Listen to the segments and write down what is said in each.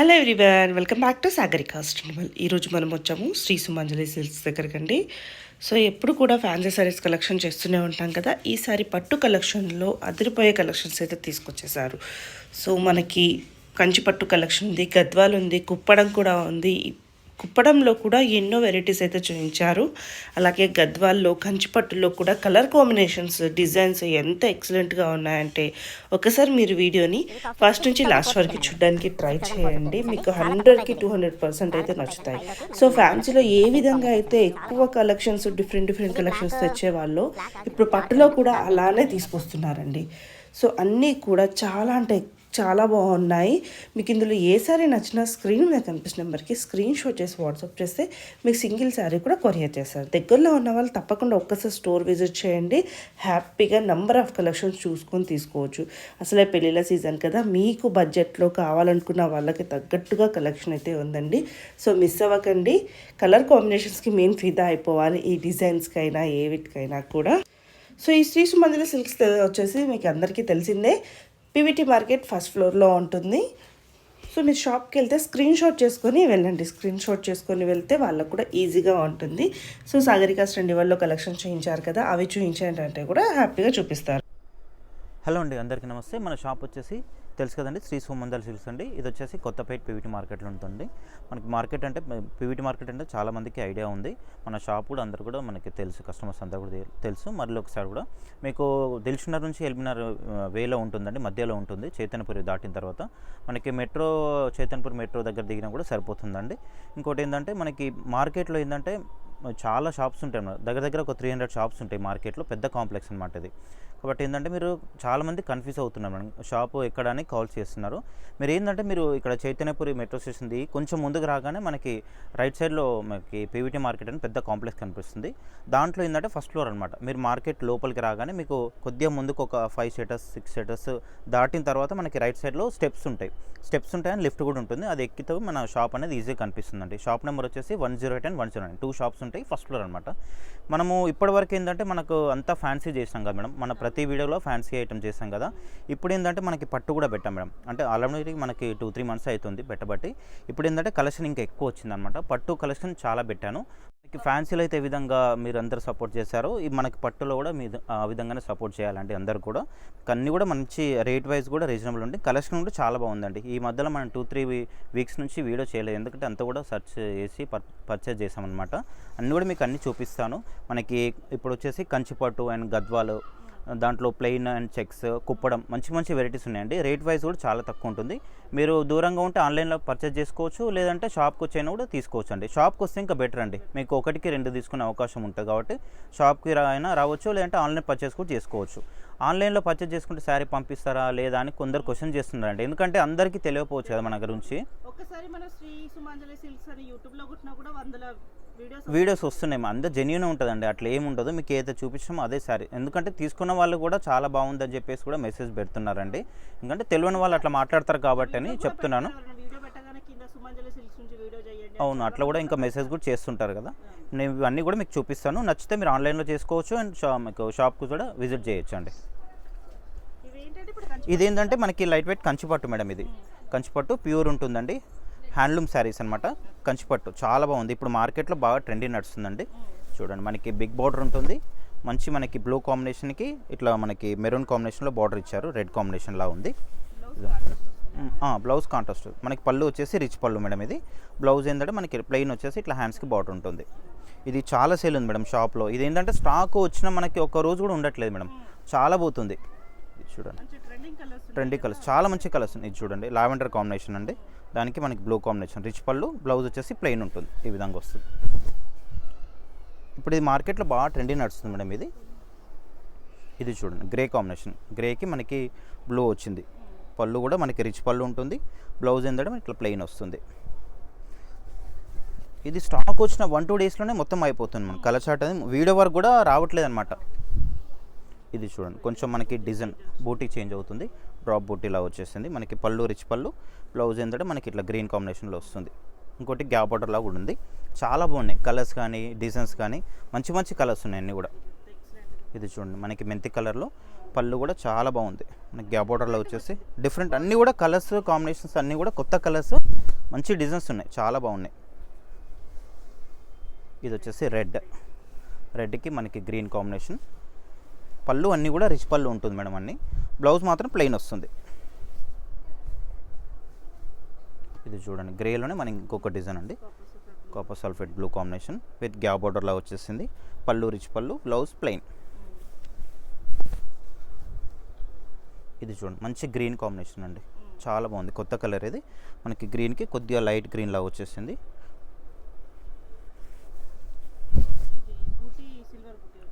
Hello everyone, welcome back to Sagarika style. ఈరోజు మనం వచ్చాము శ్రీ సుమంజలి సిల్క్స్ దగ్గరకండి. సో ఎప్పుడు కూడా ఫ్యాన్సీ సారీస్ కలెక్షన్ చేస్తూనే ఉంటాం కదా. ఈసారి పట్టు కలెక్షన్లో అదిరిపోయే కలెక్షన్స్ అయితే తీసుకొచ్చేసారు. సో మనకి కంచి పట్టు కలెక్షన్ ఉంది, గద్వాల్ ఉంది, కుప్పడం కూడా ఉంది. కుప్పడంలో కూడా ఎన్నో వెరైటీస్ అయితే చూపించారు. అలాగే గద్వాల్లో కంచిపట్టులో కూడా కలర్ కాంబినేషన్స్, డిజైన్స్ ఎంత ఎక్సలెంట్గా ఉన్నాయంటే ఒకసారి మీరు వీడియోని ఫస్ట్ నుంచి లాస్ట్ వరకు చూడడానికి ట్రై చేయండి. మీకు 100కి 200% అయితే నచ్చుతాయి. సో ఫ్యాన్సీలో ఏ విధంగా అయితే ఎక్కువ కలెక్షన్స్, డిఫరెంట్ కలెక్షన్స్ తెచ్చేవాళ్ళు ఇప్పుడు పట్టులో కూడా అలానే తీసుకొస్తున్నారండి. సో అన్నీ కూడా చాలా అంటే చాలా బాగున్నాయి. మీకు ఇందులో ఏ సారీ నచ్చినా స్క్రీన్ మీద కనిపిస్తున్న నెంబర్కి స్క్రీన్ షాట్ చేసి వాట్సాప్ చేస్తే మీకు సింగిల్ శారీ కూడా కొరియర్ చేస్తారు. దగ్గరలో ఉన్న వాళ్ళు తప్పకుండా ఒక్కసారి స్టోర్ విజిట్ చేయండి. హ్యాపీగా నెంబర్ ఆఫ్ కలెక్షన్స్ చూసుకొని తీసుకోవచ్చు. అసలే పెళ్ళిళ్ళ సీజన్ కదా, మీకు బడ్జెట్లో కావాలనుకున్న వాళ్ళకి తగ్గట్టుగా కలెక్షన్ అయితే ఉందండి. సో మిస్ అవ్వకండి. కలర్ కాంబినేషన్స్కి మెయిన్ ఫిదా అయిపోవాలి, ఈ డిజైన్స్కైనా ఏ వీటికైనా కూడా. సో ఈ శ్రీ సుమంజలి సిల్క్స్ వచ్చేసి మీకు అందరికీ తెలిసిందే, పీవీటీ మార్కెట్ ఫస్ట్ ఫ్లోర్లో ఉంటుంది. సో మీరు షాప్కి వెళ్తే స్క్రీన్ షాట్ చేసుకొని వెళ్ళండి. స్క్రీన్ షాట్ చేసుకొని వెళ్తే వాళ్ళకు కూడా ఈజీగా ఉంటుంది. సో సాగరికా స్టైల్ వాళ్ళు కలెక్షన్ చూపించారు కదా, అవి చూపించండి అంటే కూడా హ్యాపీగా చూపిస్తారు. హలో అండి, అందరికీ నమస్తే. మన షాప్ వచ్చేసి తెలుసు కదండి, శ్రీ సుమంజలి సిల్క్స్ అండి. ఇది వచ్చేసి కొత్తపేట పీవీటీ మార్కెట్లో ఉంటుంది. మనకి మార్కెట్ అంటే పీవీటీ మార్కెట్ అంటే చాలామందికి ఐడియా ఉంది. మన షాప్ కూడా అందరు కూడా మనకి తెలుసు, కస్టమర్స్ అందరూ కూడా తెలుసు. మళ్ళీ ఒకసారి కూడా మీకు దిల్షునగర్ నుంచి ఎల్బీనగర్ వేలో ఉంటుందండి, మధ్యలో ఉంటుంది. చైతన్యపురి దాటిన తర్వాత మనకి చైతన్యపురి మెట్రో దగ్గర దిగినా కూడా సరిపోతుందండి. ఇంకోటి ఏంటంటే మనకి మార్కెట్లో ఏంటంటే చాలా షాప్స్ ఉంటాయి. దగ్గర ఒక 300 షాప్స్ ఉంటాయి మార్కెట్లో. పెద్ద కాంప్లెక్స్ అనమాట ఇది. కాబట్టి ఏంటంటే మీరు చాలామంది కన్ఫ్యూజ్ అవుతున్నారు మేడం, షాపు ఎక్కడ అని కాల్ చేస్తున్నారు. మీరు ఏంటంటే మీరు ఇక్కడ చైతన్యపురి మెట్రో స్టేషన్ దిగి కొంచెం ముందుకు రాగానే మనకి రైట్ సైడ్లో మనకి పీవీటీ మార్కెట్ అని పెద్ద కాంప్లెక్స్ కనిపిస్తుంది. దాంట్లో ఏంటంటే ఫస్ట్ ఫ్లోర్ అనమాట. మీరు మార్కెట్ లోపలికి రాగానే మీకు కొద్దిగా ముందుకు ఒక 5 స్టెప్స్ 6 స్టెప్స్ దాటిన తర్వాత మనకి రైట్ సైడ్లో స్టెప్స్ ఉంటాయని లిఫ్ట్ కూడా ఉంటుంది. అది ఎక్కితే మన షాప్ అనేది ఈజీగా కనిపిస్తుందండి. షాప్ నెంబర్ వచ్చేసి 108 and 109, 2 షాప్స్ ఉంటాయి. ఫస్ట్ ఫ్లోర్ అనమాట. మనము ఇప్పటివరకు ఏంటంటే మనకు అంతా ఫ్యాన్సీ చేసాం కదా మేడం, మన ప్రతి వీడియోలో ఫ్యాన్సీ ఐటమ్ చేసాం కదా. ఇప్పుడు ఏంటంటే మనకి పట్టు కూడా పెట్టాం మేడం. అంటే ఆల్రెడీ మనకి 2-3 months అవుతుంది పెట్టబట్టి. ఇప్పుడు ఏంటంటే కలెక్షన్ ఇంకా ఎక్కువ వచ్చిందనమాట. పట్టు కలెక్షన్ చాలా పెట్టాను. మనకి ఫ్యాన్సీలో అయితే ఏ విధంగా మీరు అందరూ సపోర్ట్ చేశారో మనకి పట్టులో కూడా మీరు ఆ విధంగానే సపోర్ట్ చేయాలండి అందరూ కూడా. అన్నీ కూడా మంచి రేట్ వైజ్ కూడా రీజనబుల్ ఉంది. కలెక్షన్ కూడా చాలా బాగుందండి. ఈ మధ్యలో మనం 2-3 వీక్స్ నుంచి వీడియో చేయలేదు, ఎందుకంటే అంతా కూడా సెర్చ్ చేసి పర్చేజ్ చేసామన్నమాట. అన్నీ కూడా మీకు అన్నీ చూపిస్తాను. మనకి ఇప్పుడు వచ్చేసి కంచిపట్టు అండ్ గద్వాలు, దాంట్లో ప్లెయిన్ అండ్ చెక్స్, కుప్పడం, మంచి వెరైటీస్ ఉన్నాయండి. రేట్ వైజ్ కూడా చాలా తక్కువ ఉంటుంది. మీరు దూరంగా ఉంటే ఆన్లైన్లో పర్చేజ్ చేసుకోవచ్చు, లేదంటే షాప్కి వచ్చైనా కూడా తీసుకోవచ్చు అండి. షాప్కి వస్తే ఇంకా బెటర్ అండి, మీకు 1-2 తీసుకునే అవకాశం ఉంటుంది. కాబట్టి షాప్కి అయినా రావచ్చు, లేదంటే ఆన్లైన్ పర్చేజ్ కూడా చేసుకోవచ్చు. ఆన్లైన్లో పర్చేజ్ చేసుకుంటే శారీ పంపిస్తారా లేదా అని కొందరు క్వశ్చన్ చేస్తున్నారండి, ఎందుకంటే అందరికీ తెలియకపోవచ్చు కదా మన గురించి. ఒకసారి మన శ్రీ సుమంజలి సిల్క్స్ అని యూట్యూబ్లో కొట్టినా కూడా 100 వీడియోస్ వస్తున్నాయి. అందరూ జెన్యూన్ ఉంటుందండి, అట్లా ఏముండదు. మీకు ఏదైతే చూపించామో అదే సారీ. ఎందుకంటే తీసుకున్న వాళ్ళు కూడా చాలా బాగుందని చెప్పేసి కూడా మెసేజ్ పెడుతున్నారండి. ఎందుకంటే తెలియని వాళ్ళు అట్లా మాట్లాడతారు కాబట్టి అని చెప్తున్నాను. అవును, అట్లా కూడా ఇంకా మెసేజ్ కూడా చేస్తుంటారు కదా. నేను ఇవన్నీ కూడా మీకు చూపిస్తాను. నచ్చితే మీరు ఆన్లైన్లో చేసుకోవచ్చు అండ్ మీకు షాప్కి కూడా విజిట్ చేయొచ్చు అండి. ఇదేంటంటే మనకి లైట్ వెయిట్ కంచిపట్టు మేడం. ఇది కంచిపట్టు ప్యూర్ ఉంటుందండి. హ్యాండ్లూమ్ శారీస్ అనమాట. కంచిపట్టు చాలా బాగుంది. ఇప్పుడు మార్కెట్లో బాగా ట్రెండింగ్ నడుస్తుందండి. చూడండి, మనకి బిగ్ బార్డర్ ఉంటుంది. మనకి బ్లూ కాంబినేషన్కి ఇట్లా మనకి మెరూన్ కాంబినేషన్లో బార్డర్ ఇచ్చారు. రెడ్ కాంబినేషన్లా ఉంది. Blouse contrast. మనకి పళ్ళు వచ్చేసి రిచ్ పళ్ళు మేడం. ఇది బ్లౌజ్ ఏంటంటే మనకి ప్లెయిన్ వచ్చేసి ఇట్లా హ్యాండ్స్కి బార్డర్ ఉంటుంది. ఇది చాలా సేల్ ఉంది మేడం షాప్లో. ఇది ఏంటంటే స్టాక్ వచ్చిన మనకి ఒక రోజు కూడా ఉండట్లేదు మేడం, చాలా పోతుంది. చూడండి, ట్రెండీ కలర్స్, చాలా మంచి కలర్స్. ఇది చూడండి, లావెండర్ కాంబినేషన్ అండి. దానికి మనకి బ్లూ కాంబినేషన్, రిచ్ పళ్ళు, బ్లౌజ్ వచ్చేసి ప్లెయిన్ ఉంటుంది. ఈ విధంగా వస్తుంది. ఇప్పుడు ఇది మార్కెట్లో బాగా ట్రెండింగ్ నడుస్తుంది మేడం. ఇది చూడండి, గ్రే కాంబినేషన్. గ్రేకి మనకి బ్లూ వచ్చింది. పళ్ళు కూడా మనకి రిచ్ పళ్ళు ఉంటుంది. బ్లౌజ్ ఏంటంటే ఇట్లా ప్లెయిన్ వస్తుంది. ఇది స్టాక్ వచ్చిన 1-2 డేస్లోనే మొత్తం అయిపోతుంది మన కలర్ చార్ట్. అది వీడియో వరకు కూడా రావట్లేదు అనమాట. ఇది చూడండి, కొంచెం మనకి డిజైన్ బూటీ చేంజ్ అవుతుంది. డ్రాప్ బూటీలా వచ్చేసింది. మనకి పళ్ళు రిచ్ పళ్ళు, బ్లౌజ్ ఏంటంటే మనకి ఇట్లా గ్రీన్ కాంబినేషన్లో వస్తుంది. ఇంకోటి గ్యాప్ బార్డర్ లాగా కూడా ఉంది. చాలా బాగున్నాయి కలర్స్ కానీ డిజైన్స్ కానీ, మంచి కలర్స్ ఉన్నాయి అన్నీ కూడా. ఇది చూడండి, మనకి మెంతి కలర్లో పళ్ళు కూడా చాలా బాగుంది. మనకి గ్యాప్ బార్డర్లో వచ్చేసి డిఫరెంట్ అన్నీ కూడా కలర్స్ కాంబినేషన్స్ అన్నీ కూడా కొత్త కలర్స్, మంచి డిజైన్స్ ఉన్నాయి, చాలా బాగున్నాయి. ఇది వచ్చేసి రెడ్కి మనకి గ్రీన్ కాంబినేషన్. పళ్ళు అన్నీ కూడా రిచ్ పళ్ళు ఉంటుంది మేడం అన్నీ. బ్లౌజ్ మాత్రం ప్లెయిన్ వస్తుంది. ఇది చూడండి గ్రేలోనే మనకి ఇంకొక డిజైన్ అండి, copper sulphate blue combination with gap బార్డర్లా వచ్చేసింది. పళ్ళు రిచ్ పళ్ళు, బ్లౌజ్ ప్లెయిన్. ఇది చూడండి మంచి గ్రీన్ కాంబినేషన్ అండి, చాలా బాగుంది. కొత్త కలర్ ఇది మనకి గ్రీన్కి కొద్దిగా లైట్ గ్రీన్ లా వచ్చేసింది.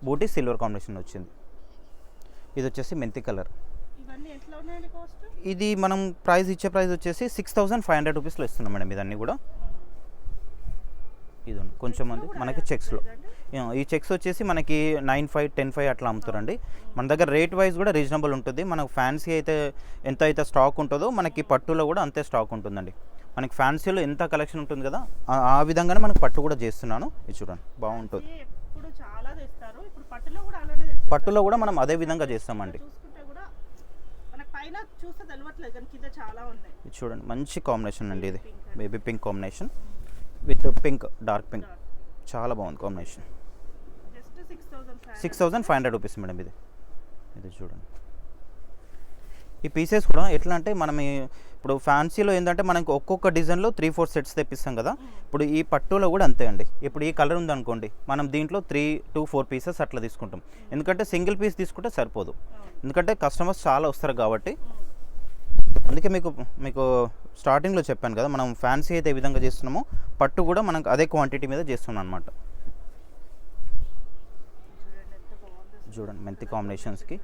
బూటీ సిల్వర్ కాంబినేషన్ వచ్చింది. ఇది వచ్చేసి మెంతి కలర్. ఇది మనం ఇచ్చే ప్రైస్ వచ్చేసి 6500 రూపీస్లో ఇస్తున్నాం మేడం. ఇదన్నీ కూడా ఇది కొంచెం మంది మనకి చెక్స్లో, ఈ చెక్స్ వచ్చేసి మనకి 95, 10,500 అట్లా అమ్ముతారండి. మన దగ్గర రేట్ వైజ్ కూడా రీజనబుల్ ఉంటుంది. మనకు ఫ్యాన్సీ అయితే ఎంత అయితే స్టాక్ ఉంటుందో మనకి పట్టులో కూడా అంతే స్టాక్ ఉంటుందండి. మనకి ఫ్యాన్సీలో ఎంత కలెక్షన్ ఉంటుంది కదా, ఆ విధంగానే మనకు పట్టు కూడా చేస్తున్నాను. ఇది చూడండి బాగుంటుంది. పట్టులో కూడా మనం అదే విధంగా చేస్తామండి. ఇది చూడండి మంచి కాంబినేషన్ అండి, ఇది baby pink combination with pink, dark pink, చాలా బాగుంది కాంబినేషన్. 6500 రూపీస్ మేడం ఇది. ఇది చూడండి ఈ పీసెస్ కూడా ఎట్లా అంటే మనం ఇప్పుడు ఫ్యాన్సీలో ఏంటంటే మనకి ఒక్కొక్క డిజైన్లో 3-4 సెట్స్ తెప్పిస్తాం కదా, ఇప్పుడు ఈ పట్టులో కూడా అంతే అండి. ఇప్పుడు ఈ కలర్ ఉందనుకోండి, మనం దీంట్లో 3-4 పీసెస్ అట్లా తీసుకుంటాం. ఎందుకంటే సింగిల్ పీస్ తీసుకుంటే సరిపోదు, ఎందుకంటే కస్టమర్స్ చాలా వస్తారు కాబట్టి. అందుకే మీకు స్టార్టింగ్లో చెప్పాను కదా, మనం ఫ్యాన్సీ అయితే ఏ విధంగా చేస్తున్నామో పట్టు కూడా మనకు అదే క్వాంటిటీ మీద చేస్తున్నాం అనమాట. చూడండి మెంతి కాంబినేషన్స్కి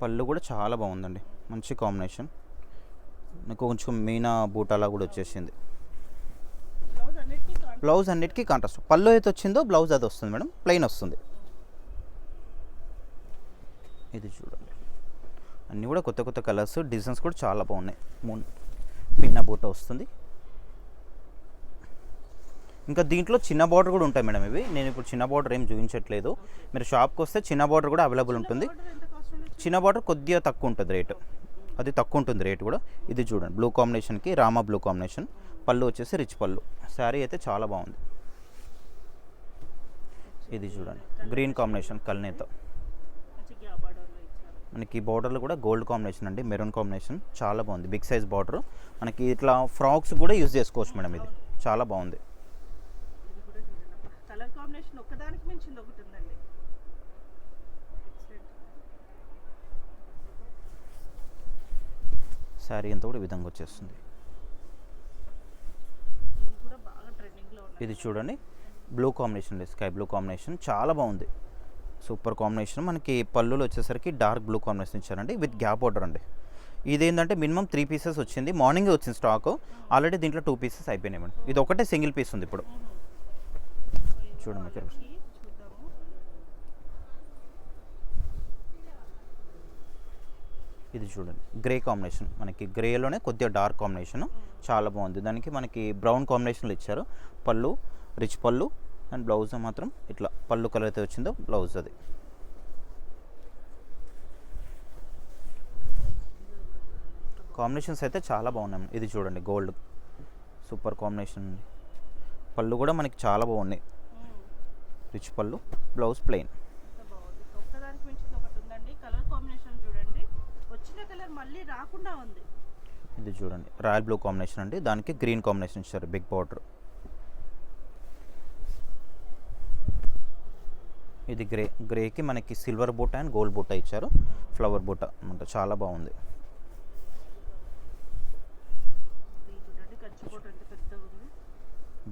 పళ్ళు కూడా చాలా బాగుందండి, మంచి కాంబినేషన్. నాకు కొంచెం మీనా బూటాలా కూడా వచ్చేసింది. బ్లౌజ్ అన్నిటికీ కాంట్రాస్ట్. పళ్ళు అయితే వచ్చిందో బ్లౌజ్ అది వస్తుంది మేడం, ప్లెయిన్ వస్తుంది. ఇది చూడండి అన్నీ కూడా కొత్త కొత్త కలర్స్, డిజైన్స్ కూడా చాలా బాగున్నాయి. మీనా బూట వస్తుంది. ఇంకా దీంట్లో చిన్న బార్డర్ కూడా ఉంటాయి మేడం. ఇవి నేను ఇప్పుడు చిన్న బార్డర్ ఏం చూపించట్లేదు, మీరు షాప్కి వస్తే చిన్న బార్డర్ కూడా అవైలబుల్ ఉంటుంది. చిన్న బార్డర్ కొద్దిగా తక్కువ ఉంటుంది రేటు, అది తక్కువ ఉంటుంది రేటు కూడా. ఇది చూడండి బ్లూ కాంబినేషన్కి రామా బ్లూ కాంబినేషన్. పళ్ళు వచ్చేసి రిచ్ పళ్ళు. శారీ అయితే చాలా బాగుంది. ఇది చూడండి గ్రీన్ కాంబినేషన్ కల్నేత. మనకి బార్డర్లో కూడా గోల్డ్ కాంబినేషన్ అండి, మెరూన్ కాంబినేషన్, చాలా బాగుంది. Big size border. మనకి ఇట్లా ఫ్రాక్స్ కూడా యూజ్ చేసుకోవచ్చు మేడం. ఇది చాలా బాగుంది. కలర్ కాంబినేషన్ ఒకదానికి మించింది ఒకటి ఉందండి. శారీ అంతా కూడా ఈ విధంగా వచ్చేస్తుంది. ఇది చూడండి blue combination, sky blue combination, చాలా బాగుంది. Super combination. మనకి పళ్ళులో వచ్చేసరికి డార్క్ బ్లూ కాంబినేషన్ ఇచ్చారండి విత్ గ్యాప్ బార్డర్ అండి. ఇదేంటంటే మినిమం 3 పీసెస్ వచ్చింది, మార్నింగే వచ్చింది స్టాక్. ఆల్రెడీ దీంట్లో 2 పీసెస్ అయిపోయినాయి మేడం. ఇది ఒకటే సింగిల్ పీస్ ఉంది ఇప్పుడు. చూడండి ఇది చూడండి గ్రే కాంబినేషన్, మనకి గ్రేలోనే కొద్దిగా డార్క్ కాంబినేషన్, చాలా బాగుంది. దానికి మనకి బ్రౌన్ కాంబినేషన్లో ఇచ్చారు. పళ్ళు రిచ్ పళ్ళు అండ్ బ్లౌజ్ మాత్రం ఇట్లా పళ్ళు కలర్ అయితే వచ్చిందో బ్లౌజ్ అది. కాంబినేషన్స్ అయితే చాలా బాగున్నాయి. ఇది చూడండి గోల్డ్, సూపర్ కాంబినేషన్. పళ్ళు కూడా మనకి చాలా బాగున్నాయి, రిచ్ పళ్ళు, బ్లౌజ్ ప్లెయిన్. ఇది చూడండి రాయల్ బ్లూ కాంబినేషన్ అండి, దానికి గ్రీన్ కాంబినేషన్ ఇచ్చారు, బిగ్ బార్డర్. ఇది గ్రేకి మనకి సిల్వర్ బూట అండ్ గోల్డ్ బూట ఇచ్చారు, ఫ్లవర్ బూట అనమాట, చాలా బాగుంది.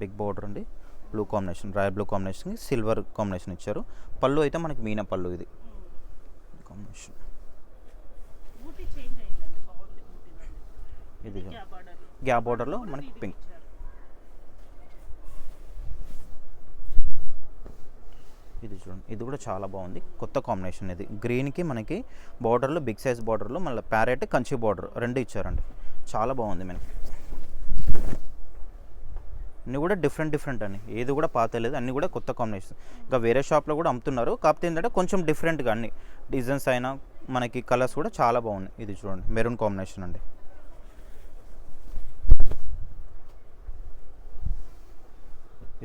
బిగ్ బార్డర్ అండి, blue combination, royal blue combination, silver combination ఇచ్చారు. పళ్ళు అయితే మనకి మీనా పళ్ళు. ఇది కాంబినేషన్. ఇది గ్యాప్ బార్డర్లో మనకి పింక్. ఇది చూడండి ఇది కూడా చాలా బాగుంది, కొత్త కాంబినేషన్. ఇది గ్రీన్కి మనకి బార్డర్లో బిగ్ సైజ్ బార్డర్లో మళ్ళీ ప్యారెట్ కంచి బార్డర్ రెండు ఇచ్చారండి, చాలా బాగుంది. మనకి అన్నీ కూడా డిఫరెంట్ అని, ఏది కూడా పాతలేదు, అన్నీ కూడా కొత్త కాంబినేషన్. ఇంకా వేరే షాప్లో కూడా అమ్ముతున్నారు, కాకపోతే ఏంటంటే కొంచెం డిఫరెంట్గా అన్ని డిజైన్స్ అయినా మనకి కలర్స్ కూడా చాలా బాగున్నాయి. ఇది చూడండి మెరూన్ కాంబినేషన్ అండి.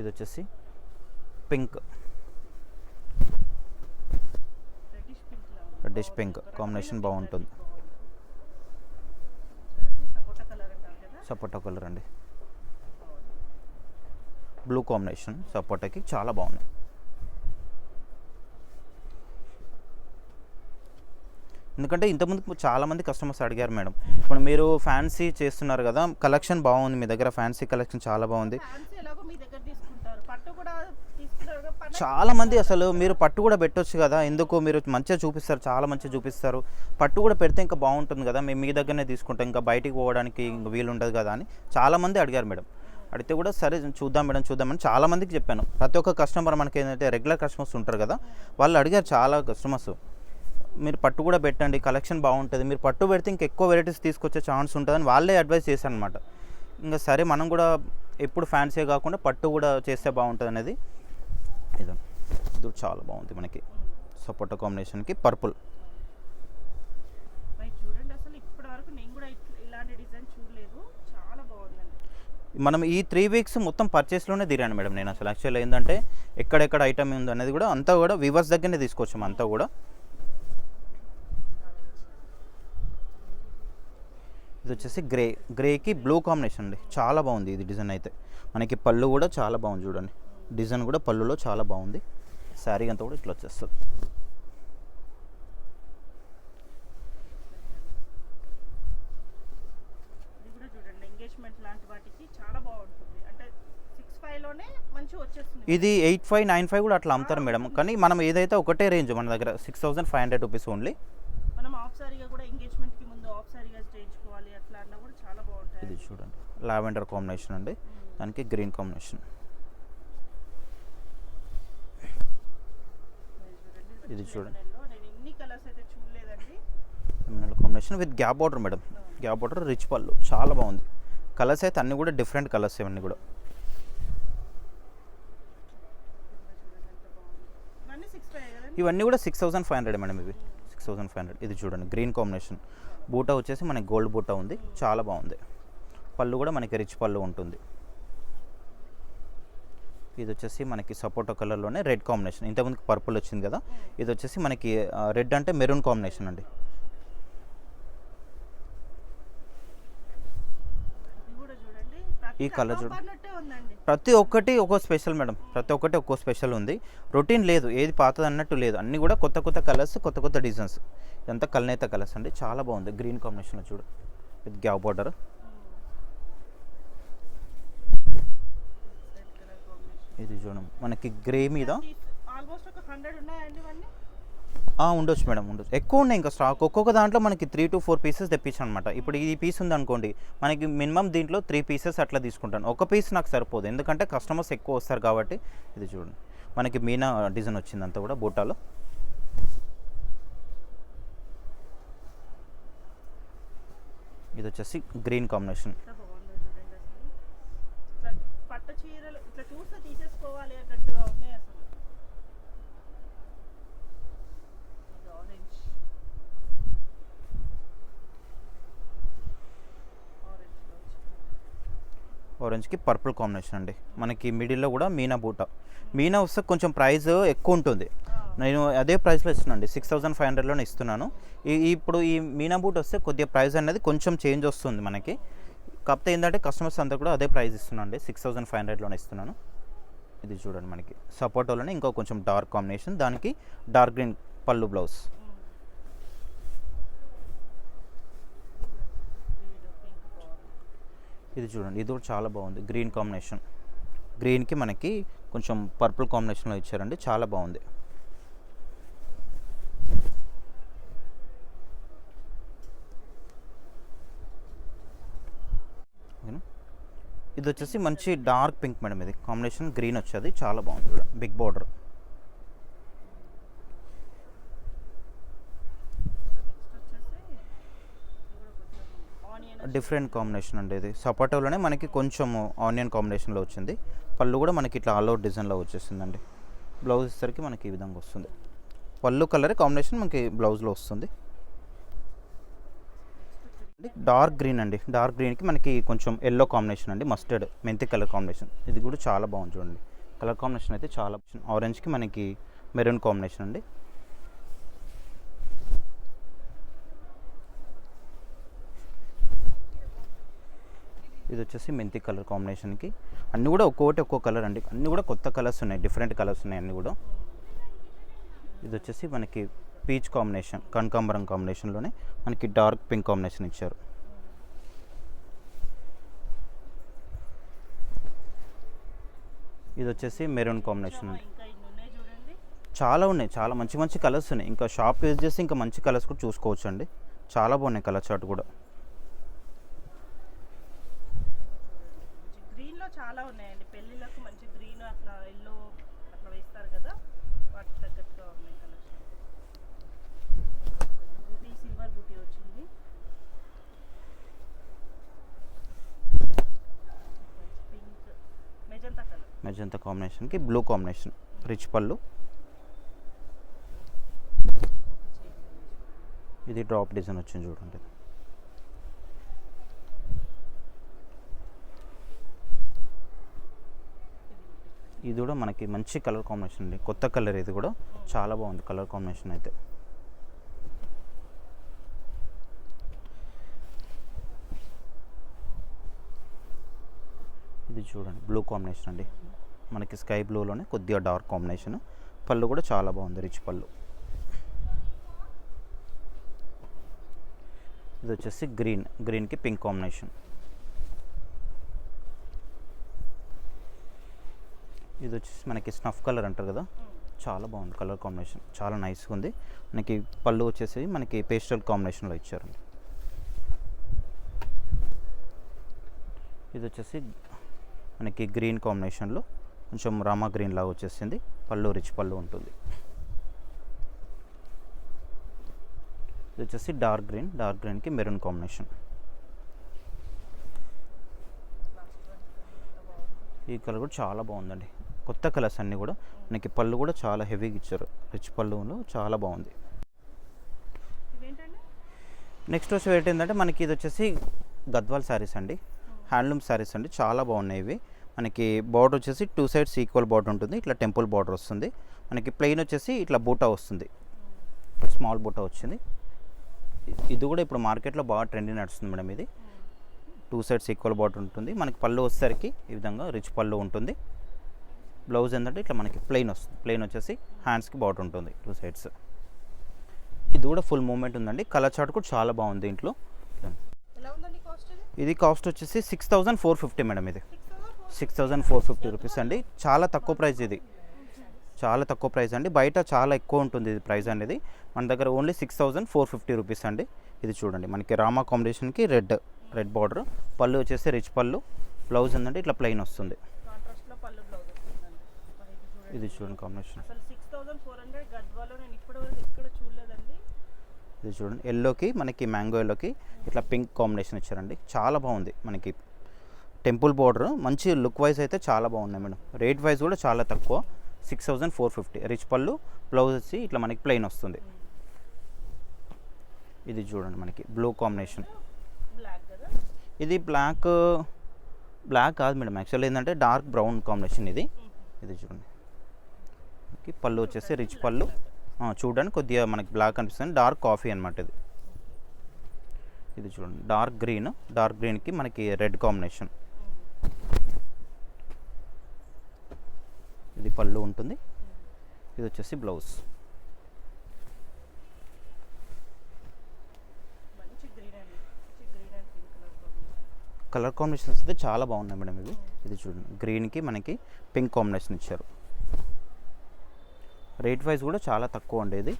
ఇది వచ్చేసి పింక్, రెడ్డిష్ పింక్ కాంబినేషన్ బాగుంటుంది. సపోటా కలర్ అండి, బ్లూ కాంబినేషన్ సపోటాకి చాలా బాగున్నాయి. ఎందుకంటే ఇంతకుముందు చాలామంది కస్టమర్స్ అడిగారు మేడం, ఇప్పుడు మీరు ఫ్యాన్సీ చేస్తున్నారు కదా, కలెక్షన్ బాగుంది మీ దగ్గర, ఫ్యాన్సీ కలెక్షన్ చాలా బాగుంది. చాలా మంది అసలు మీరు పట్టు కూడా పెట్టొచ్చు కదా, ఎందుకు మీరు మంచిగా చూపిస్తారు, చాలా మంచిగా చూపిస్తారు, పట్టు కూడా పెడితే ఇంకా బాగుంటుంది కదా, మేము మీ దగ్గరనే తీసుకుంటాం, ఇంకా బయటికి పోవడానికి ఇంకా వీలు ఉండదు కదా అని చాలామంది అడిగారు మేడం. అడిగితే కూడా సరే చూద్దాం మేడం చూద్దామని చాలామందికి చెప్పాను. ప్రతి ఒక్క కస్టమర్ మనకి ఏంటంటే రెగ్యులర్ కస్టమర్స్ ఉంటారు కదా, వాళ్ళు అడిగారు చాలా కస్టమర్స్, మీరు పట్టు కూడా పెట్టండి కలెక్షన్ బాగుంటుంది, మీరు పట్టు పెడితే ఇంకా ఎక్కువ వెరైటీస్ తీసుకొచ్చే ఛాన్స్ ఉంటుందని వాళ్ళే అడ్వైస్ చేశాను అనమాట. ఇంకా సరే మనం కూడా ఎప్పుడు ఫ్యాన్సీ కాకుండా పట్టు కూడా చేస్తే బాగుంటుంది అనేది. ఇది చాలా బాగుంది మనకి సపోటా కాంబినేషన్కి పర్పుల్. మనం ఈ 3 వీక్స్ మొత్తం పర్చేస్లోనే తిరాను మేడం నేను. అసలు యాక్చువల్ ఏంటంటే ఎక్కడెక్కడ ఐటమ్ ఉంది అనేది కూడా అంతా కూడా వివర్స్ దగ్గరనే తీసుకొచ్చాము అంతా కూడా. ఇది వచ్చేసి గ్రేకి బ్లూ కాంబినేషన్ అండి, చాలా బాగుంది ఇది డిజైన్ అయితే. మనకి పళ్ళు కూడా చాలా బాగుంది చూడండి, డిజైన్ కూడా పళ్ళులో చాలా బాగుంది. శారీ అంతా కూడా ఇట్లా వచ్చేస్తుంది. ఇది 8595 కూడా అట్లా అమ్ముతారు మేడం, కానీ మనం ఏదైతే ఒకటే రేంజ్ మన దగ్గర 6500 రూపీస్ ఓన్లీ. ఇది చూడండి లావెండర్ కాంబినేషన్ అండి, దానికి గ్రీన్ కాంబినేషన్. ఇది చూడండి combination with gap border madam, gap border rich పళ్ళు చాలా బాగుంది. కలర్స్ అయితే అన్నీ కూడా డిఫరెంట్ కలర్స్ ఇవన్నీ కూడా. ఇవన్నీ కూడా 6500 మేడం, ఇవి 6500. ఇది చూడండి గ్రీన్ కాంబినేషన్, బూటా వచ్చేసి మనకి గోల్డ్ బూటా ఉంది, చాలా బాగుంది. పళ్ళు కూడా మనకి రిచ్ పళ్ళు ఉంటుంది. ఇది వచ్చేసి మనకి సపోటా కలర్లోనే రెడ్ కాంబినేషన్, ఇంతకుముందుకు పర్పుల్ వచ్చింది కదా, ఇది వచ్చేసి మనకి రెడ్ అంటే మెరూన్ కాంబినేషన్ అండి. ఈ కలర్ చూడండి, ప్రతి ఒక్కటి ఒక్కో స్పెషల్ మేడం, ప్రతి ఒక్కటి ఒక్కో స్పెషల్ ఉంది. రొటీన్ లేదు, ఏది పాతది అన్నట్టు లేదు, అన్నీ కూడా కొత్త కొత్త కలర్స్, కొత్త కొత్త డిజైన్స్. ఇదంతా కల్నేత కలర్స్ అండి, చాలా బాగుంది. గ్రీన్ కాంబినేషన్లో చూడు విత్ గ్యాప్ బార్డర్. ఇది చూడండి మనకి గ్రే మీద ఉండొచ్చు మేడం, ఉండొచ్చు. ఎక్కువ ఉన్నాయి ఇంకా స్టాక్, ఒక్కొక్క దాంట్లో మనకి 3 to 4 పీసెస్ తెప్పించాను అనమాట. ఇప్పుడు ఈ పీస్ ఉంది అనుకోండి, మనకి మినిమం దీంట్లో 3 పీసెస్ అట్లా తీసుకుంటాను. ఒక పీస్ నాకు సరిపోదు, ఎందుకంటే కస్టమర్స్ ఎక్కువ వస్తారు కాబట్టి. ఇది చూడండి మనకి మీనా డిజైన్ వచ్చింది అంతా కూడా బూటాలో. ఇది వచ్చేసి గ్రీన్ కాంబినేషన్. ఆరెంజ్కి పర్పుల్ కాంబినేషన్ అండి, మనకి మిడిల్లో కూడా మీనా బూటా. మీనా వస్తే కొంచెం ప్రైస్ ఎక్కువ ఉంటుంది, నేను అదే ప్రైస్లో ఇస్తున్నాను, 6500లోనే ఇస్తున్నాను. ఇప్పుడు ఈ మీనా బూట్ వస్తే కొద్దిగా ప్రైస్ అనేది కొంచెం చేంజ్ వస్తుంది మనకి, కాకపోతే ఏంటంటే కస్టమర్స్ అందరూ కూడా అదే ప్రైస్ ఇస్తున్నాను అండి, 6500లోనే ఇస్తున్నాను. ఇది చూడండి మనకి సపోటాలోనే ఇంకో కొంచెం డార్క్ కాంబినేషన్, దానికి డార్క్ గ్రీన్ పళ్ళు బ్లౌజ్. ఇది చూడండి, ఇది కూడా చాలా బాగుంది, గ్రీన్ కాంబినేషన్. గ్రీన్కి మనకి కొంచెం పర్పుల్ కాంబినేషన్లో ఇచ్చారండి, చాలా బాగుంది. ఇది వచ్చేసి మంచి డార్క్ పింక్ మేడం, ఇది కాంబినేషన్ గ్రీన్ వచ్చేది, చాలా బాగుంది కూడా, బిగ్ బార్డర్. డిఫరెంట్ కాంబినేషన్ అండి, ఇది సపోటాలోనే మనకి కొంచెం ఆనియన్ కాంబినేషన్లో వచ్చింది. పళ్ళు కూడా మనకి ఇట్లా ఆల్ అవుట్ డిజైన్లో వచ్చేసిందండి. బ్లౌజ్ ఇచ్చరికి మనకి ఈ విధంగా వస్తుంది, పళ్ళు కలర్ కాంబినేషన్ మనకి బ్లౌజ్లో వస్తుంది. డార్క్ గ్రీన్ అండి, డార్క్ గ్రీన్కి మనకి కొంచెం ఎల్లో కాంబినేషన్ అండి, మస్టర్డ్ మెంతి కలర్ కాంబినేషన్. ఇది కూడా చాలా బాగుంది చూడండి, కలర్ కాంబినేషన్ అయితే చాలా. ఆరెంజ్కి మనకి మెరూన్ కాంబినేషన్ అండి. ఇది వచ్చేసి మెంతి కలర్ కాంబినేషన్కి. అన్నీ కూడా ఒక్కో కలర్ అండి, అన్నీ కూడా కొత్త కలర్స్ ఉన్నాయి, డిఫరెంట్ కలర్స్ ఉన్నాయి అన్నీ కూడా. ఇది వచ్చేసి మనకి పీచ్ కాంబినేషన్, కనకాంబరం కాంబినేషన్లోనే మనకి డార్క్ పింక్ కాంబినేషన్ ఇచ్చారు. ఇది వచ్చేసి మెరూన్ కాంబినేషన్ అండి. చాలా ఉన్నాయి, చాలా మంచి మంచి కలర్స్ ఉన్నాయి. ఇంకా షాప్ యూజ్ చేసి ఇంకా మంచి కలర్స్ కూడా చూసుకోవచ్చు అండి, చాలా బాగున్నాయి కలర్ చార్ట్ కూడా. గ్రీన్లో చాలా ఉన్నాయండి, పెళ్ళిళ్ళకు మంచి గ్రీన్ అట్లా ఎల్లో అట్లా వేస్తారు కదా, వాటికి తగ్గట్టుగా ఉన్నాయి కలెక్షన్. బూటీ సిల్వర్ బూటీ వచ్చింది. పింక్ మెజంతా కలర్, మెజంతా కాంబినేషన్కి బ్లూ కాంబినేషన్, రిచ్ పళ్ళు. ఇది డ్రాప్ డిజైన్ వచ్చింది చూడండి. ఇది కూడా మనకి మంచి కలర్ కాంబినేషన్ అండి, కొత్త కలర్. ఇది కూడా చాలా బాగుంది కలర్ కాంబినేషన్ అయితే. ఇది చూడండి బ్లూ కాంబినేషన్ అండి, మనకి స్కై బ్లూలోనే కొద్దిగా డార్క్ కాంబినేషన్. పళ్ళు కూడా చాలా బాగుంది, రిచ్ పళ్ళు. ఇది వచ్చేసి గ్రీన్కి పింక్ కాంబినేషన్. ఇది వచ్చేసి మనకి స్నఫ్ కలర్ అంటారు కదా, చాలా బాగుంది కలర్ కాంబినేషన్, చాలా నైస్గా ఉంది. మనకి పళ్ళు వచ్చేసి మనకి పేస్టల్ కాంబినేషన్లో ఇచ్చారండి. ఇది వచ్చేసి మనకి గ్రీన్ కాంబినేషన్లో కొంచెం రామా గ్రీన్ లాగా వచ్చేసింది. పళ్ళు రిచ్ పళ్ళు ఉంటుంది. ఇది వచ్చేసి డార్క్ గ్రీన్కి మెరూన్ కాంబినేషన్. ఈ కలర్ కూడా చాలా బాగుందండి, కొత్త కలర్స్ అన్నీ కూడా. మనకి పళ్ళు కూడా చాలా హెవీగా ఇచ్చారు, రిచ్ పళ్ళులో చాలా బాగుంది. నెక్స్ట్ వచ్చి ఏంటంటే మనకి ఇది వచ్చేసి గద్వాల్ శారీస్ అండి, హ్యాండ్లూమ్ శారీస్ అండి, చాలా బాగున్నాయి ఇవి. మనకి బార్డర్ వచ్చేసి 2 sides ఈక్వల్ బార్డర్ ఉంటుంది, ఇట్లా టెంపుల్ బార్డర్ వస్తుంది. మనకి ప్లెయిన్ వచ్చేసి ఇట్లా బూటా వస్తుంది, స్మాల్ బూటా వచ్చింది. ఇది కూడా ఇప్పుడు మార్కెట్లో బాగా ట్రెండింగ్ నడుస్తుంది మేడం. ఇది 2 sides ఈక్వల్ బార్డర్ ఉంటుంది. మనకి పళ్ళు వచ్చేసరికి ఈ విధంగా రిచ్ పళ్ళు ఉంటుంది. బ్లౌజ్ ఏంటంటే ఇట్లా మనకి ప్లెయిన్ వస్తుంది, ప్లెయిన్ వచ్చేసి హ్యాండ్స్కి బార్డర్ ఉంటుంది 2 sides. ఇది కూడా ఫుల్ మూమెంట్ ఉందండి, కలర్ చార్ట్ కూడా చాలా బాగుంది దీంట్లో. ఇది కాస్ట్ వచ్చేసి 6450 మేడం. ఇది 6450 రూపీస్ అండి, చాలా తక్కువ ప్రైస్. ఇది చాలా తక్కువ ప్రైస్ అండి, బయట చాలా ఎక్కువ ఉంటుంది ఇది ప్రైస్ అనేది. మన దగ్గర ఓన్లీ 6450 రూపీస్ అండి. ఇది చూడండి మనకి రామా కాంబినేషన్కి రెడ్ బార్డర్, పళ్ళు వచ్చేసి రిచ్ పళ్ళు, బ్లౌజ్ ఏంటంటే ఇట్లా ప్లెయిన్ వస్తుంది. ఇది చూడండి కాంబినేషన్. ఇది చూడండి ఎల్లోకి మనకి మ్యాంగో ఎల్లోకి ఇట్లా పింక్ కాంబినేషన్ ఇచ్చారండి, చాలా బాగుంది. మనకి టెంపుల్ బార్డర్ మంచి లుక్ వైజ్ అయితే చాలా బాగున్నాయి మేడం. రేట్ వైజ్ కూడా చాలా తక్కువ, 6450. రిచ్ పళ్ళు, బ్లౌజ్ వచ్చి ఇట్లా మనకి ప్లెయిన్ వస్తుంది. ఇది చూడండి మనకి బ్లూ కాంబినేషన్. ఇది బ్లాక్ కాదు మేడం, యాక్చువల్లీ ఏంటంటే డార్క్ బ్రౌన్ కాంబినేషన్ ఇది. ఇది చూడండి పళ్ళు వచ్చేసి రిచ్ పళ్ళు, చూడండి కొద్దిగా మనకి బ్లాక్ అనిపిస్తుంది, డార్క్ కాఫీ అనమాట ఇది. ఇది చూడండి డార్క్ గ్రీన్కి మనకి రెడ్ కాంబినేషన్. ఇది పళ్ళు ఉంటుంది. ఇది వచ్చేసి బ్లౌజ్. కలర్ కాంబినేషన్స్ అయితే చాలా బాగున్నాయి మేడం ఇవి. ఇది చూడండి గ్రీన్కి మనకి పింక్ కాంబినేషన్ ఇచ్చారు. రేట్ వైజ్ కూడా చాలా తక్కువ అండి.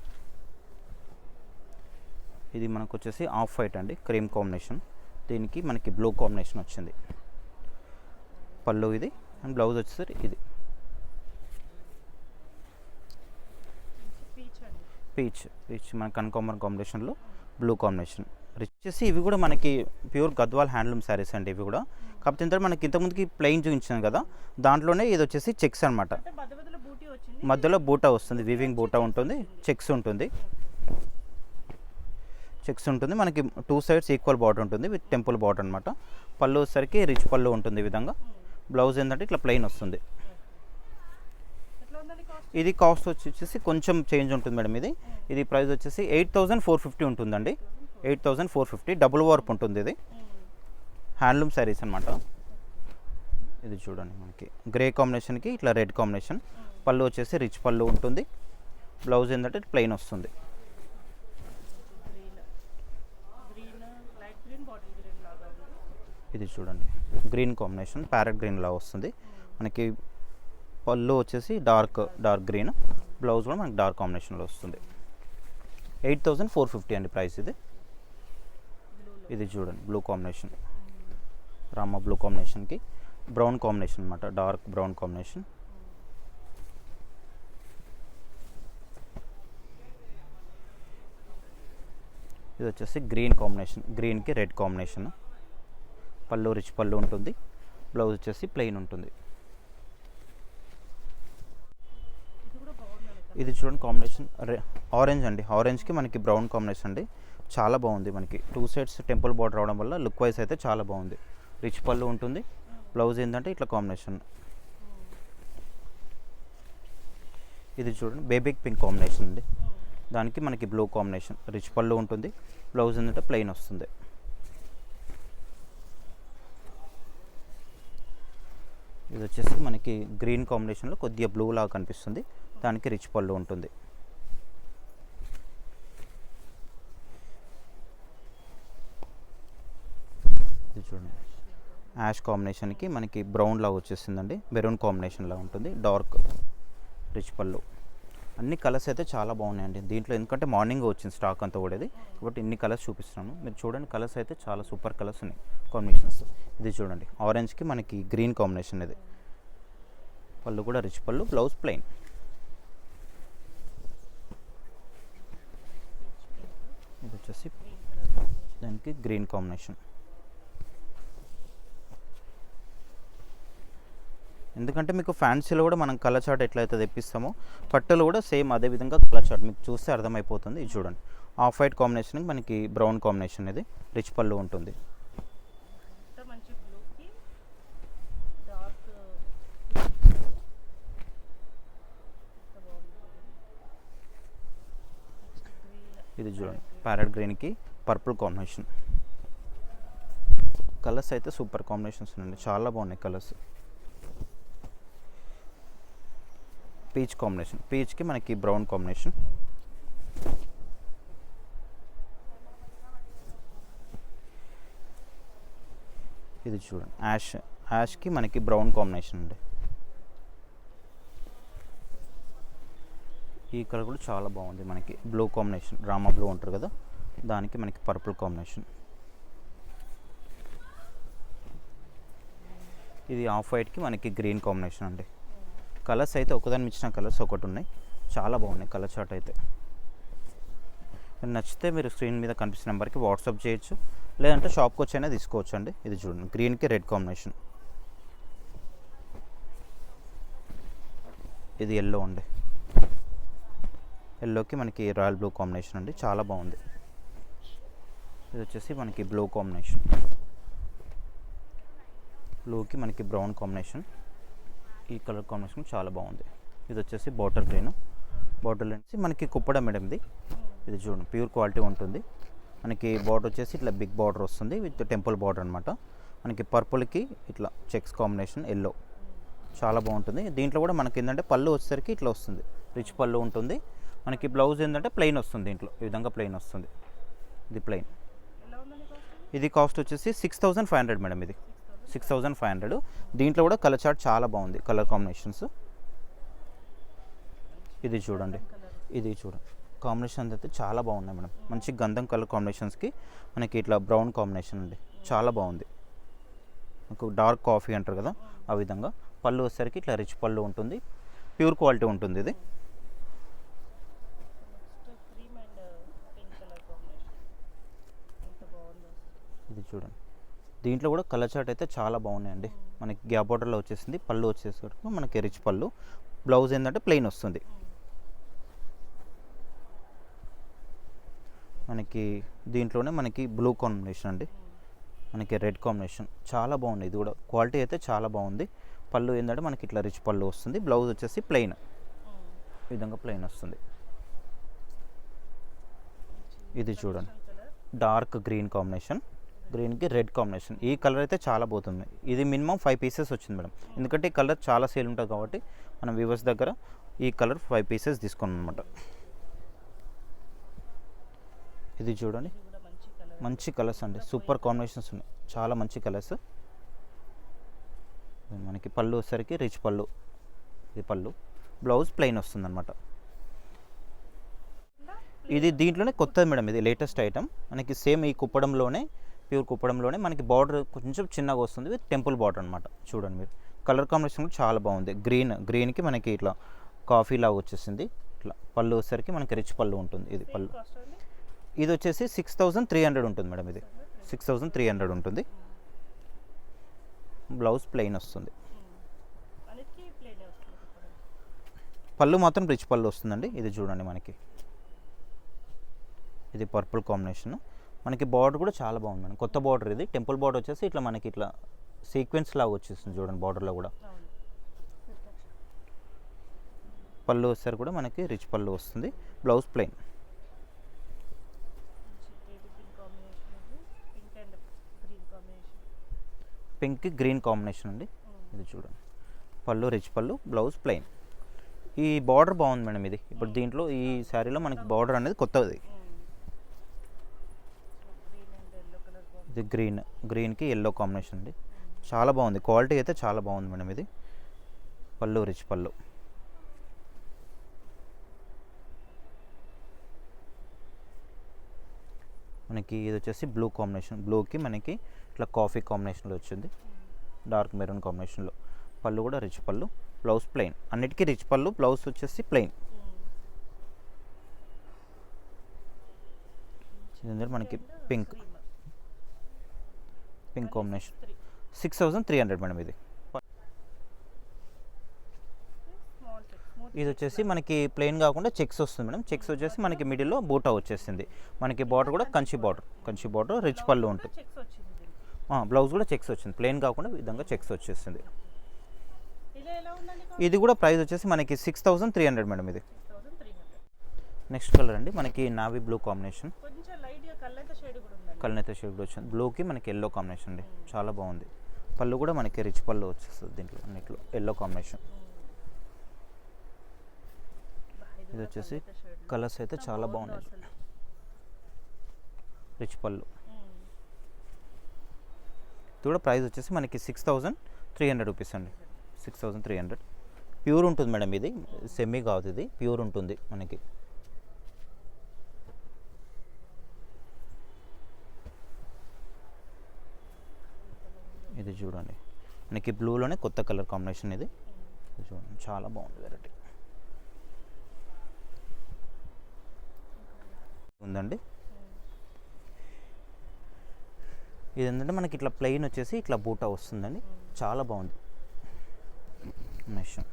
ఇది మనకు వచ్చేసి ఆఫ్ వైట్ అండి, క్రీమ్ కాంబినేషన్. దీనికి మనకి బ్లూ కాంబినేషన్ వచ్చింది. పళ్ళు ఇది అండ్ బ్లౌజ్ వచ్చేసరి ఇది పీచ్ మన కనకాంబరం కాంబినేషన్లో బ్లూ కాంబినేషన్. వచ్చేసి ఇవి కూడా మనకి ప్యూర్ గద్వాల్ హ్యాండ్లూమ్ శారీస్ అండి ఇవి కూడా. కాకపోతే ఏంటంటే మనకి ఇంతకుముందుకి ప్లెయిన్ చూపించాను కదా, దాంట్లోనే ఇది వచ్చేసి చెక్స్ అనమాట. మధ్యలో బూటా వస్తుంది, వీవింగ్ బూటా ఉంటుంది, చెక్స్ ఉంటుంది. చెక్స్ ఉంటుంది. మనకి 2 సైడ్స్ ఈక్వల్ బార్డర్ ఉంటుంది విత్ టెంపుల్ బార్డర్ అనమాట. పళ్ళు వచ్చేసరికి రిచ్ పళ్ళు ఉంటుంది ఈ విధంగా. బ్లౌజ్ ఏంటంటే ఇట్లా ప్లెయిన్ వస్తుంది. ఇది కాస్ట్ వచ్చేసి కొంచెం చేంజ్ ఉంటుంది మేడం. ఇది ప్రైస్ వచ్చేసి 8450 ఉంటుందండి. 8450 డబుల్ వార్ప్ ఉంటుంది. ఇది హ్యాండ్లూమ్ శారీస్ అనమాట. ఇది చూడండి, మనకి గ్రే కాంబినేషన్కి ఇట్లా రెడ్ కాంబినేషన్. పళ్ళు వచ్చేసి రిచ్ పళ్ళు ఉంటుంది. బ్లౌజ్ ఏంటంటే ప్లెయిన్ వస్తుంది. ఇది చూడండి, గ్రీన్ కాంబినేషన్, ప్యారెట్ గ్రీన్ లా వస్తుంది. మనకి పళ్ళు వచ్చేసి డార్క్ గ్రీన్, బ్లౌజ్ కూడా మనకి డార్క్ కాంబినేషన్లో వస్తుంది. 8450 అండి ప్రైస్ ఇది. ఇది చూడండి, బ్లూ కాంబినేషన్, రామ బ్లూ కాంబినేషన్కి బ్రౌన్ కాంబినేషన్ అనమాట, డార్క్ బ్రౌన్ కాంబినేషన్. ఇది వచ్చేసి గ్రీన్ కాంబినేషన్, గ్రీన్కి రెడ్ కాంబినేషన్. పళ్ళు రిచ్ పళ్ళు ఉంటుంది. బ్లౌజ్ వచ్చేసి ప్లెయిన్ ఉంటుంది. ఇది చూడండి కాంబినేషన్ ఆరెంజ్ అండి. ఆరెంజ్కి మనకి బ్రౌన్ కాంబినేషన్ అండి. చాలా బాగుంది. మనకి 2 సైడ్స్ టెంపుల్ బార్డర్ రావడం వల్ల లుక్ వైజ్ అయితే చాలా బాగుంది. రిచ్ పళ్ళు ఉంటుంది. బ్లౌజ్ ఏంటంటే ఇట్లా కాంబినేషన్. ఇది చూడండి, బేబీ పింక్ కాంబినేషన్ అండి. దానికి మనకి బ్లూ కాంబినేషన్, రిచ్ పళ్ళు ఉంటుంది. బ్లౌజ్ ఏంటంటే ప్లెయిన్ వస్తుంది. ఇది వచ్చేసి మనకి గ్రీన్ కాంబినేషన్లో కొద్దిగా బ్లూ లాగా కనిపిస్తుంది. దానికి రిచ్ పళ్ళు ఉంటుంది. ఇది చూడండి, యాష్ కాంబినేషన్కి మనకి బ్రౌన్ లాగా వచ్చేసిందండి. మెరూన్ కాంబినేషన్లా ఉంటుంది. డార్క్ రిచ్ పళ్ళు. అన్ని కలర్స్ అయితే చాలా బాగున్నాయండి దీంట్లో. ఎందుకంటే మార్నింగ్ వచ్చింది స్టాక్ అంతా కూడా ఇది, కాబట్టి ఇన్ని కలర్స్ చూపిస్తున్నాను. మీరు చూడండి, కలర్స్ అయితే చాలా సూపర్ కలర్స్ ఉన్నాయి, కాంబినేషన్స్. ఇది చూడండి, ఆరెంజ్కి మనకి గ్రీన్ కాంబినేషన్. ఇది పళ్ళు కూడా రిచ్ పళ్ళు, బ్లౌజ్ ప్లెయిన్. ఇది వచ్చేసి దానికి గ్రీన్ కాంబినేషన్. ఎందుకంటే మీకు ఫ్యాన్సీలో కూడా మనం కలర్ చార్ట్ ఎట్లయితే తెప్పిస్తామో పట్టులో కూడా సేమ్ అదే విధంగా కలర్ చార్ట్ మీకు చూస్తే అర్థమైపోతుంది. ఇది చూడండి, ఆఫ్ వైట్ కాంబినేషన్, మనకి బ్రౌన్ కాంబినేషన్. ఇది రిచ్ పళ్ళు ఉంటుంది. ఇది చూడండి, ప్యారెట్ గ్రీన్కి పర్పుల్ కాంబినేషన్. కలర్స్ అయితే సూపర్ కాంబినేషన్స్ అండి, చాలా బాగున్నాయి కలర్స్. పీచ్ కాంబినేషన్, పీచ్కి మనకి బ్రౌన్ కాంబినేషన్. ఇది చూడండి, యాష్కి మనకి బ్రౌన్ కాంబినేషన్ అండి. ఈ కలర్ కూడా చాలా బాగుంది. మనకి బ్లూ కాంబినేషన్, రామా బ్లూ ఉంటారు కదా, దానికి మనకి పర్పుల్ కాంబినేషన్. ఇది ఆఫ్ వైట్కి మనకి గ్రీన్ కాంబినేషన్ అండి. కలర్స్ అయితే ఒకదాని మించిన కలర్స్ ఒకటి ఉన్నాయి, చాలా బాగున్నాయి కలర్ చార్ట్ అయితే. నచ్చితే మీరు స్క్రీన్ మీద కనిపిస్తున్న నెంబర్కి వాట్సాప్ చేయొచ్చు, లేదంటే షాప్కి వచ్చైనా తీసుకోవచ్చు అండి. ఇది చూడండి, గ్రీన్కి రెడ్ కాంబినేషన్. ఇది ఎల్లో అండి. ఎల్లోకి మనకి రాయల్ బ్లూ కాంబినేషన్ అండి, చాలా బాగుంది. ఇది వచ్చేసి మనకి బ్లూ కాంబినేషన్, బ్లూకి మనకి బ్రౌన్ కాంబినేషన్. ఈ కలర్ కాంబినేషన్ చాలా బాగుంది. ఇది వచ్చేసి బాటిల్ గ్రీన్. బాటిల్ గ్రీన్ మనకి కుప్పడ మేడం. ఇది చూడండి, ప్యూర్ క్వాలిటీ ఉంటుంది. మనకి బార్డర్ వచ్చేసి ఇట్లా బిగ్ బార్డర్ వస్తుంది విత్ టెంపుల్ బార్డర్ అనమాట. మనకి పర్పుల్కి ఇట్లా చెక్స్ కాంబినేషన్, ఎల్లో, చాలా బాగుంటుంది. దీంట్లో కూడా మనకి ఏంటంటే పళ్ళు వచ్చేసరికి ఇట్లా వస్తుంది, రిచ్ పళ్ళు ఉంటుంది. మనకి బ్లౌజ్ ఏంటంటే ప్లెయిన్ వస్తుంది. దీంట్లో ఈ విధంగా ప్లెయిన్ వస్తుంది. ఇది ప్లెయిన్. ఇది కాస్ట్ వచ్చేసి 6500 మేడం. ఇది 6500. దీంట్లో కూడా కలర్ చార్ట్ చాలా బాగుంది, కలర్ కాంబినేషన్స్. ఇది చూడండి, కాంబినేషన్స్ అయితే చాలా బాగున్నాయి మేడం. మంచి గంధం కలర్ కాంబినేషన్స్కి మనకి ఇట్లా బ్రౌన్ కాంబినేషన్ అండి, చాలా బాగుంది. మనకు డార్క్ కాఫీ అంటారు కదా, ఆ విధంగా. పళ్ళు వచ్చేసరికి ఇట్లా రిచ్ పళ్ళు ఉంటుంది, ప్యూర్ క్వాలిటీ ఉంటుంది. ఇది ఇది చూడండి, దీంట్లో కూడా కలర్ చార్ట్ అయితే చాలా బాగున్నాయండి. మనకి గ్యాప్ బార్డర్లో వచ్చేసింది. పళ్ళు వచ్చేసరికి మనకి రిచ్ పళ్ళు, బ్లౌజ్ ఏంటంటే ప్లెయిన్ వస్తుంది. మనకి దీంట్లోనే మనకి బ్లూ కాంబినేషన్ అండి, మనకి రెడ్ కాంబినేషన్ చాలా బాగుంది. ఇది కూడా క్వాలిటీ అయితే చాలా బాగుంది. పళ్ళు ఏంటంటే మనకి ఇట్లా రిచ్ పళ్ళు వస్తుంది. బ్లౌజ్ వచ్చేసి ప్లెయిన్, ఈ విధంగా ప్లెయిన్ వస్తుంది. ఇది చూడండి డార్క్ గ్రీన్ కాంబినేషన్, గ్రీన్కి రెడ్ కాంబినేషన్. ఈ కలర్ అయితే చాలా పోతుంది. ఇది మినిమం 5 పీసెస్ వచ్చింది మేడం, ఎందుకంటే ఈ కలర్ చాలా సేల్ ఉంటుంది కాబట్టి మనం వ్యూవర్స్ దగ్గర ఈ కలర్ 5 పీసెస్ తీసుకున్నాం అనమాట. ఇది చూడండి మంచి కలర్స్ అండి, సూపర్ కాంబినేషన్స్ ఉన్నాయి, చాలా మంచి కలర్స్. మనకి పళ్ళు వచ్చేసరికి రిచ్ పళ్ళు, ఇది పళ్ళు, బ్లౌజ్ ప్లెయిన్ వస్తుంది అనమాట. ఇది దీంట్లోనే కొత్తది మేడం, ఇది లేటెస్ట్ ఐటమ్. మనకి సేమ్ ఈ కుప్పడంలోనే, ప్యూర్ కుప్పడంలోనే మనకి బార్డర్ కొంచెం చిన్నగా వస్తుంది విత్ టెంపుల్ బార్డర్ అనమాట. చూడండి మీరు, కలర్ కాంబినేషన్ కూడా చాలా బాగుంది. గ్రీన్కి మనకి ఇట్లా కాఫీ లాగా వచ్చేసింది. ఇట్లా పళ్ళు వచ్చేసరికి మనకి రిచ్ పళ్ళు ఉంటుంది. ఇది పళ్ళు, ఇది వచ్చేసి 6300 ఉంటుంది మేడం, ఇది 6300 ఉంటుంది. బ్లౌజ్ ప్లెయిన్ వస్తుంది, పళ్ళు మాత్రం రిచ్ పళ్ళు వస్తుందండి. ఇది చూడండి మనకి, ఇది పర్పుల్ కాంబినేషన్. మనకి బార్డర్ కూడా చాలా బాగుంది మేడం, కొత్త బార్డర్. ఇది టెంపుల్ బార్డర్ వచ్చేసి ఇట్లా మనకి ఇట్లా సీక్వెన్స్ లాగా వచ్చేస్తుంది చూడండి బార్డర్లో కూడా. పళ్ళు వచ్చేసరికి కూడా మనకి రిచ్ పళ్ళు వస్తుంది, blouse plain. Pink green combination అండి, ఇది చూడండి. పళ్ళు రిచ్ పళ్ళు, బ్లౌజ్ ప్లెయిన్. ఈ బార్డర్ బాగుంది మేడం. ఇది ఇప్పుడు దీంట్లో ఈ శారీలో మనకి బార్డర్ అనేది కొత్తది. ఇది గ్రీన్కి ఎల్లో కాంబినేషన్ అండి, చాలా బాగుంది. క్వాలిటీ అయితే చాలా బాగుంది మేడం. ఇది పళ్ళు రిచ్ పళ్ళు. మనకి ఇది వచ్చేసి బ్లూ కాంబినేషన్, బ్లూకి మనకి ఇట్లా కాఫీ కాంబినేషన్లో వచ్చింది, డార్క్ మెరూన్ కాంబినేషన్లో. పళ్ళు కూడా రిచ్ పళ్ళు, బ్లౌజ్ ప్లెయిన్. అన్నిటికీ రిచ్ పళ్ళు, బ్లౌజ్ వచ్చేసి ప్లెయిన్. ఇది మనకి పింక్ కాంబినేషన్, 6300 మేడం. ఇది వచ్చేసి మనకి ప్లెయిన్ కాకుండా చెక్స్ వస్తుంది మేడం. చెక్స్ వచ్చేసి మనకి మిడిల్లో బూటా వచ్చేసింది. మనకి బార్డర్ కూడా కంచి బార్డర్, రిచ్ పళ్ళు ఉంటుంది. బ్లౌజ్ కూడా చెక్స్ వచ్చింది, ప్లెయిన్ కాకుండా ఈ విధంగా చెక్స్ వచ్చేసింది. ఇది కూడా ప్రైస్ వచ్చేసి మనకి 6300 మేడం. ఇది నెక్స్ట్ కలర్ అండి, మనకి నావీ బ్లూ కాంబినేషన్, కల్నేత షేడ్ వచ్చింది. బ్లూకి మనకి ఎల్లో కాంబినేషన్ అండి, చాలా బాగుంది. పళ్ళు కూడా మనకి రిచ్ పళ్ళు వచ్చేస్తుంది దీంట్లో అన్నిట్లో, ఎల్లో కాంబినేషన్. ఇది వచ్చేసి కలర్స్ అయితే చాలా బాగున్నాయి, రిచ్ పళ్ళు. ఇది కూడా ప్రైస్ వచ్చేసి మనకి 6300 రూపీస్ అండి, 6300. ప్యూర్ ఉంటుంది మేడం, ఇది సెమీ కాదు, ఇది ప్యూర్ ఉంటుంది మనకి. ఇది చూడండి మనకి బ్లూలోనే కొత్త కలర్ కాంబినేషన్. ఇది చూడండి చాలా బాగుంది, వెరైటీ ఉందండి. ఇది ఏంటంటే మనకి ఇట్లా ప్లెయిన్ వచ్చేసి ఇట్లా బూటా వస్తుందండి, చాలా బాగుంది కాంబినేషన్.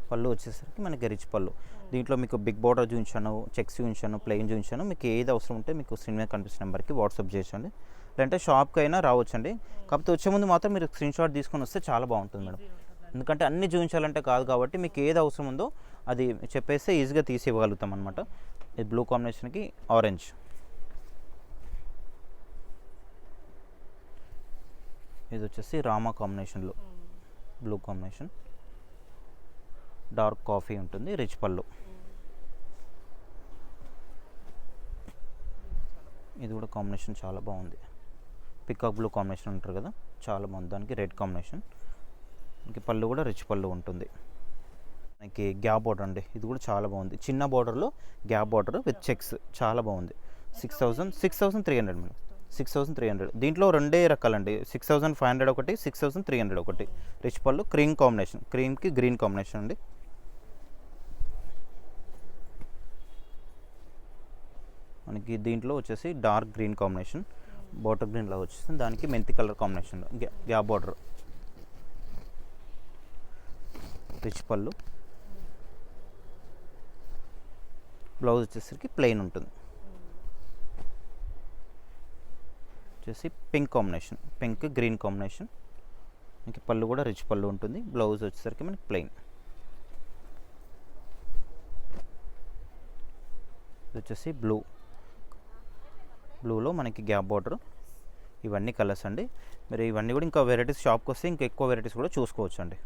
పళ్ళు వచ్చేసరికి మనకి రిచ్ పళ్ళు. దీంట్లో మీకు బిగ్ బార్డర్ చూపించాను, చెక్స్ చూపించాను, ప్లెయిన్ చూపించాను. మీకు ఏది అవసరం ఉంటే మీకు స్క్రీన్ మీద కనిపిస్తున్న నెంబర్కి వాట్సాప్ చేయొచ్చండి, లేదంటే షాప్కి అయినా రావచ్చండి. కాకపోతే వచ్చే ముందు మాత్రం మీరు స్క్రీన్ షాట్ తీసుకొని వస్తే చాలా బాగుంటుంది మేడం, ఎందుకంటే అన్ని చూపించాలంటే కాదు కాబట్టి మీకు ఏది అవసరం ఉందో అది చెప్పేస్తే ఈజీగా తీసి ఇవ్వగలుగుతాం అనమాట. ఇది బ్లూ కాంబినేషన్కి ఆరెంజ్. ఇది వచ్చేసి రామా కాంబినేషన్లో బ్లూ కాంబినేషన్, డార్క్ కాఫీ ఉంటుంది, రిచ్ పళ్ళు. ఇది కూడా కాంబినేషన్ చాలా బాగుంది, పికాక్ బ్లూ కాంబినేషన్ అంటారు కదా, చాలా బాగుంది. దానికి రెడ్ కాంబినేషన్. మనకి పళ్ళు కూడా రిచ్ పళ్ళు ఉంటుంది. మనకి గ్యాప్ బార్డర్ అండి, ఇది కూడా చాలా బాగుంది. చిన్న బార్డర్లో గ్యాప్ బార్డర్ విత్ చెక్స్, చాలా బాగుంది. 6300 మేడం, 6300. దీంట్లో రెండే రకాలండి, 6500 ఒకటి, 6300 ఒకటి. రిచ్ పళ్ళు, క్రీమ్ కాంబినేషన్, క్రీమ్కి గ్రీన్ కాంబినేషన్ అండి. మనకి దీంట్లో వచ్చేసి dark green combination, barter green లాగా వచ్చేసింది. దానికి మెంతి కలర్ కాంబినేషన్లో గ్యాప్ బార్డర్, రిచ్ పళ్ళు, బ్లౌజ్ వచ్చేసరికి ప్లెయిన్ ఉంటుంది. వచ్చేసి pink combination, pink green combination. మనకి పళ్ళు కూడా రిచ్ పళ్ళు ఉంటుంది. బ్లౌజ్ వచ్చేసరికి మనకి ప్లెయిన్. ఇది వచ్చేసి బ్లూలో మనకి గ్యాప్ బార్డర్. ఇవన్నీ కలర్స్ అండి. మీరు ఇవన్నీ కూడా ఇంకా వెరైటీస్ షాప్కి వస్తే ఇంకా ఎక్కువ వెరైటీస్ కూడా చూసుకోవచ్చు అండి.